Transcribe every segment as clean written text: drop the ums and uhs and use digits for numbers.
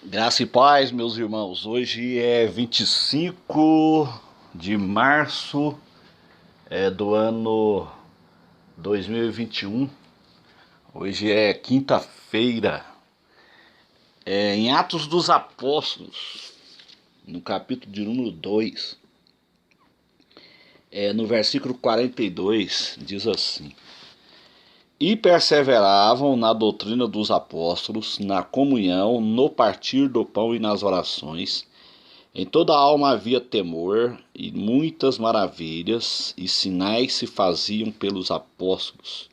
Graça e paz, meus irmãos. Hoje é 25 de março do ano 2021. Hoje é quinta-feira. Em Atos dos Apóstolos, no capítulo de número 2, no versículo 42, diz assim: E perseveravam na doutrina dos apóstolos, na comunhão, no partir do pão e nas orações. Em toda a alma havia temor, e muitas maravilhas e sinais se faziam pelos apóstolos.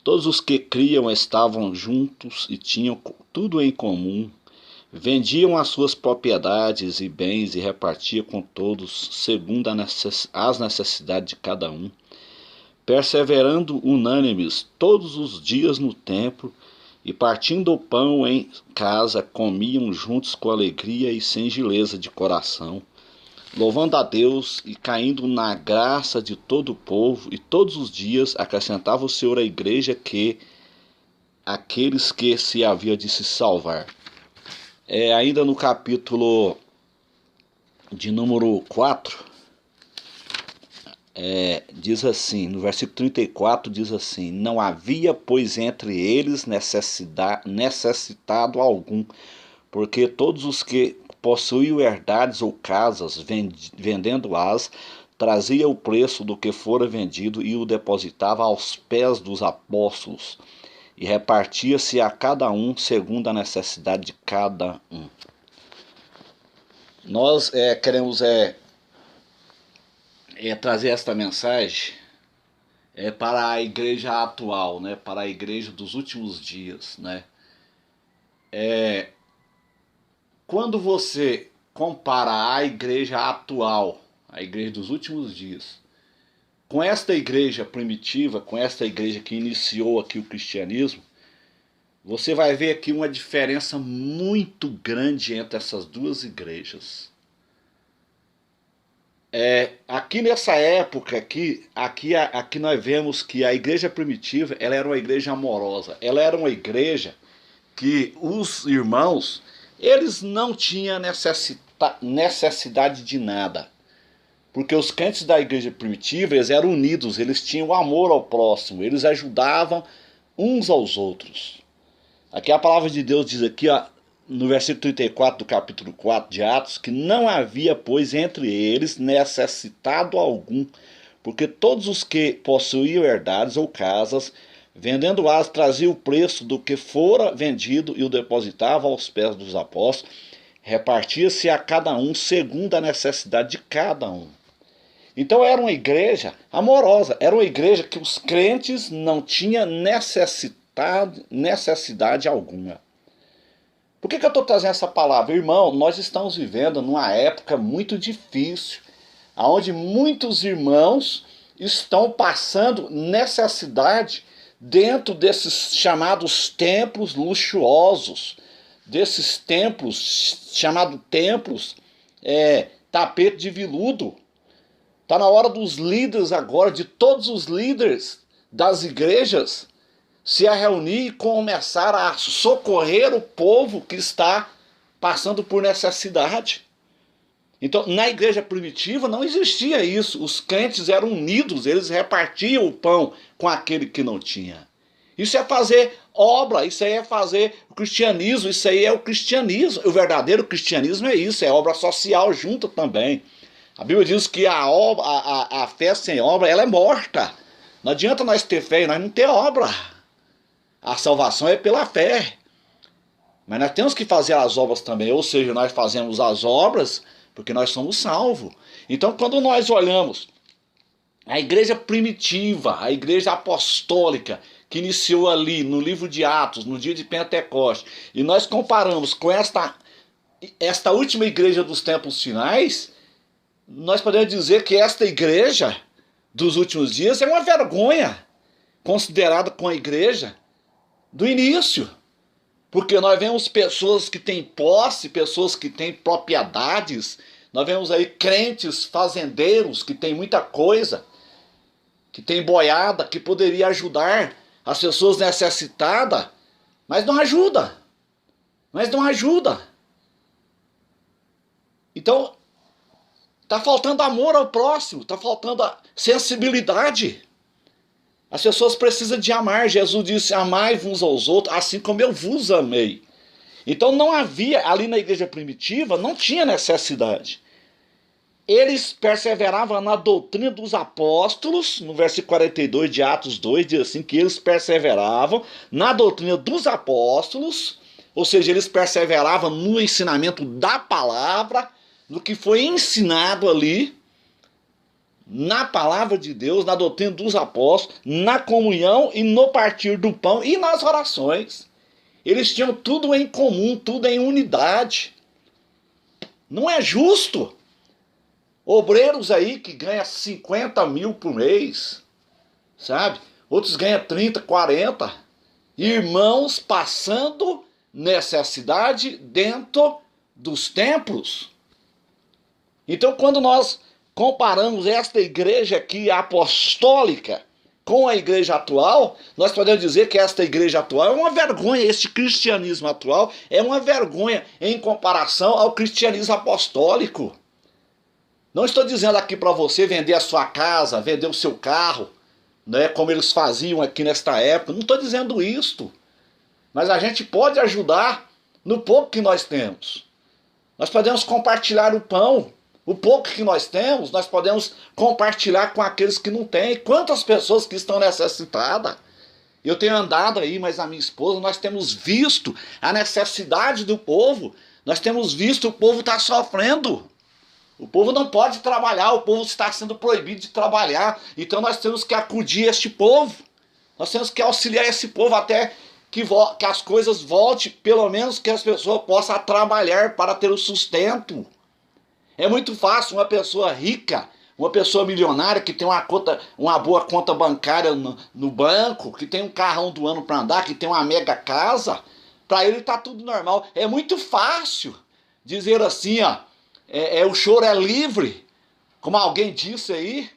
Todos os que criam estavam juntos e tinham tudo em comum. Vendiam as suas propriedades e bens e repartiam com todos, segundo as necessidades de cada um. Perseverando unânimes todos os dias no templo, e partindo o pão em casa, comiam juntos com alegria e singeleza de coração, louvando a Deus e caindo na graça de todo o povo, e todos os dias acrescentava o Senhor à igreja que aqueles que se havia de se salvar. Ainda no capítulo de número 4, diz assim, no versículo 34 diz assim: Não havia, pois, entre eles necessitado algum, porque todos os que possuíam herdades ou casas, vendendo-as, trazia o preço do que fora vendido e o depositava aos pés dos apóstolos, e repartia-se a cada um segundo a necessidade de cada um. Nós queremos trazer esta mensagem para a igreja atual, né? Para a igreja dos últimos dias, né? Quando você compara a igreja atual, a igreja dos últimos dias, com esta igreja primitiva, com esta igreja que iniciou aqui o cristianismo, você vai ver aqui uma diferença muito grande entre essas duas igrejas. Aqui nessa época, aqui nós vemos que a igreja primitiva ela era uma igreja amorosa. Ela era uma igreja que os irmãos eles não tinham necessidade de nada. Porque os crentes da igreja primitiva eles eram unidos, eles tinham amor ao próximo, eles ajudavam uns aos outros. Aqui a palavra de Deus diz aqui, ó, no versículo 34 do capítulo 4 de Atos, que não havia, pois, entre eles necessitado algum, porque todos os que possuíam herdades ou casas, vendendo-as, traziam o preço do que fora vendido e o depositavam aos pés dos apóstolos, repartia-se a cada um segundo a necessidade de cada um. Então era uma igreja amorosa, era uma igreja que os crentes não tinham necessidade alguma. Por que eu estou trazendo essa palavra? Irmão, nós estamos vivendo numa época muito difícil, onde muitos irmãos estão passando necessidade dentro desses chamados templos luxuosos, desses templos chamados templos tapete de veludo. Está na hora dos líderes agora, de todos os líderes das igrejas, se reunir e começar a socorrer o povo que está passando por necessidade. Então, na igreja primitiva não existia isso. Os crentes eram unidos, eles repartiam o pão com aquele que não tinha. Isso é fazer obra, isso aí é fazer o cristianismo, isso aí é o cristianismo. O verdadeiro cristianismo é isso, é obra social junto também. A Bíblia diz que a fé sem obra ela é morta. Não adianta nós ter fé e nós não ter obra. A salvação é pela fé. Mas nós temos que fazer as obras também. Ou seja, nós fazemos as obras porque nós somos salvos. Então quando nós olhamos a igreja primitiva, a igreja apostólica, que iniciou ali no livro de Atos, no dia de Pentecostes, e nós comparamos com esta última igreja dos tempos finais, nós podemos dizer que esta igreja dos últimos dias é uma vergonha considerada com a igreja do início. Porque nós vemos pessoas que têm posse, pessoas que têm propriedades, nós vemos aí crentes fazendeiros que têm muita coisa, que tem boiada, que poderia ajudar as pessoas necessitadas, mas não ajuda. Então, está faltando amor ao próximo, está faltando a sensibilidade. As pessoas precisam de amar. Jesus disse, amai uns aos outros, assim como eu vos amei. Então não havia, ali na igreja primitiva, não tinha necessidade. Eles perseveravam na doutrina dos apóstolos, no versículo 42 de Atos 2, diz assim, que eles perseveravam na doutrina dos apóstolos, ou seja, eles perseveravam no ensinamento da palavra, no que foi ensinado ali, na palavra de Deus, na doutrina dos apóstolos, na comunhão e no partir do pão e nas orações. Eles tinham tudo em comum, tudo em unidade. Não é justo obreiros aí que ganham 50 mil por mês, sabe? Outros ganham 30, 40. Irmãos passando necessidade dentro dos templos. Então, quando nós comparamos esta igreja aqui apostólica com a igreja atual, nós podemos dizer que esta igreja atual é uma vergonha, este cristianismo atual é uma vergonha em comparação ao cristianismo apostólico. Não estou dizendo aqui para você vender a sua casa, vender o seu carro, né, como eles faziam aqui nesta época, não estou dizendo isto. Mas a gente pode ajudar no pouco que nós temos. Nós podemos compartilhar o pão. O pouco que nós temos, nós podemos compartilhar com aqueles que não têm. Quantas pessoas que estão necessitadas? Eu tenho andado aí, mas a minha esposa, nós temos visto a necessidade do povo. Nós temos visto o povo está sofrendo. O povo não pode trabalhar, o povo está sendo proibido de trabalhar. Então nós temos que acudir este povo. Nós temos que auxiliar esse povo até que as coisas voltem, pelo menos que as pessoas possam trabalhar para ter o sustento. É muito fácil uma pessoa rica, uma pessoa milionária que tem uma boa conta bancária no banco, que tem um carrão do ano para andar, que tem uma mega casa, para ele tá tudo normal. É muito fácil dizer assim, ó, o choro é livre, como alguém disse aí.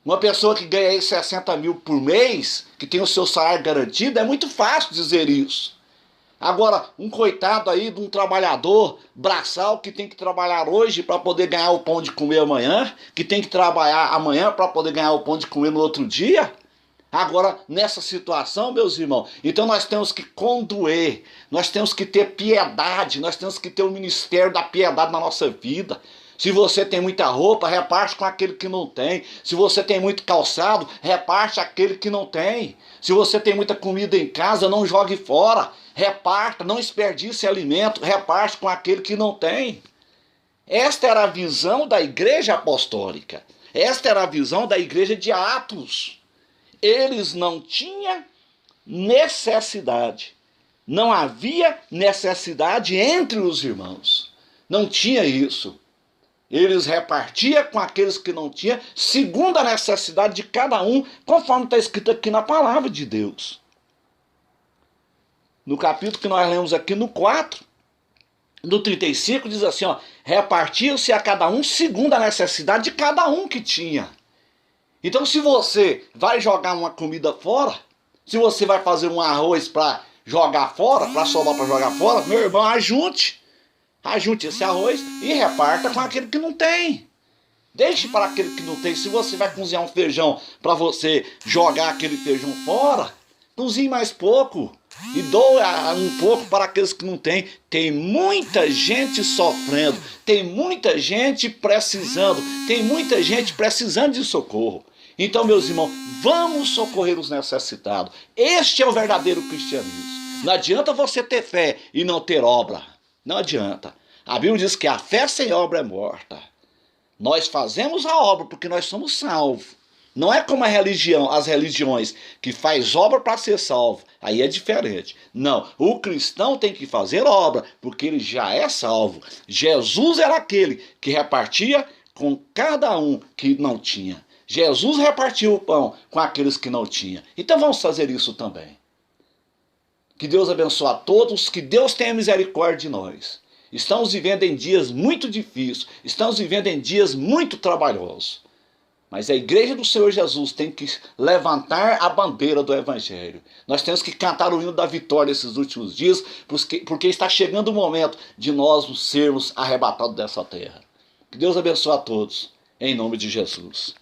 Uma pessoa que ganha aí 60 mil por mês, que tem o seu salário garantido, é muito fácil dizer isso. Agora, um coitado aí de um trabalhador braçal que tem que trabalhar hoje para poder ganhar o pão de comer amanhã, que tem que trabalhar amanhã para poder ganhar o pão de comer no outro dia. Agora, nessa situação, meus irmãos, então nós temos que condoer, nós temos que ter piedade, nós temos que ter o ministério da piedade na nossa vida. Se você tem muita roupa, reparte com aquele que não tem. Se você tem muito calçado, reparte aquele que não tem. Se você tem muita comida em casa, não jogue fora. Reparta, não desperdice alimento, reparte com aquele que não tem. Esta era a visão da igreja apostólica. Esta era a visão da igreja de Atos. Eles não tinham necessidade. Não havia necessidade entre os irmãos. Não tinha isso. Eles repartiam com aqueles que não tinham, segundo a necessidade de cada um, conforme está escrito aqui na palavra de Deus. No capítulo que nós lemos aqui no 4, no 35, diz assim, ó, repartiam-se a cada um segundo a necessidade de cada um que tinha. Então se você vai jogar uma comida fora, se você vai fazer um arroz para jogar fora, para sobrar para jogar fora, meu irmão, ajunte esse arroz e reparta com aquele que não tem. Deixe para aquele que não tem. Se você vai cozinhar um feijão para você jogar aquele feijão fora, cozinhe mais pouco e doa um pouco para aqueles que não têm. Tem muita gente sofrendo, tem muita gente precisando, tem muita gente precisando de socorro. Então, meus irmãos, vamos socorrer os necessitados. Este é o verdadeiro cristianismo. Não adianta você ter fé e não ter obra. Não adianta. A Bíblia diz que a fé sem obra é morta. Nós fazemos a obra porque nós somos salvos. Não é como as religiões que faz obra para ser salvo. Aí é diferente. Não, o cristão tem que fazer obra porque ele já é salvo. Jesus era aquele que repartia com cada um que não tinha. Jesus repartiu o pão com aqueles que não tinham. Então vamos fazer isso também. Que Deus abençoe a todos, que Deus tenha misericórdia de nós. Estamos vivendo em dias muito difíceis, estamos vivendo em dias muito trabalhosos. Mas a igreja do Senhor Jesus tem que levantar a bandeira do Evangelho. Nós temos que cantar o hino da vitória esses últimos dias, porque está chegando o momento de nós sermos arrebatados dessa terra. Que Deus abençoe a todos, em nome de Jesus.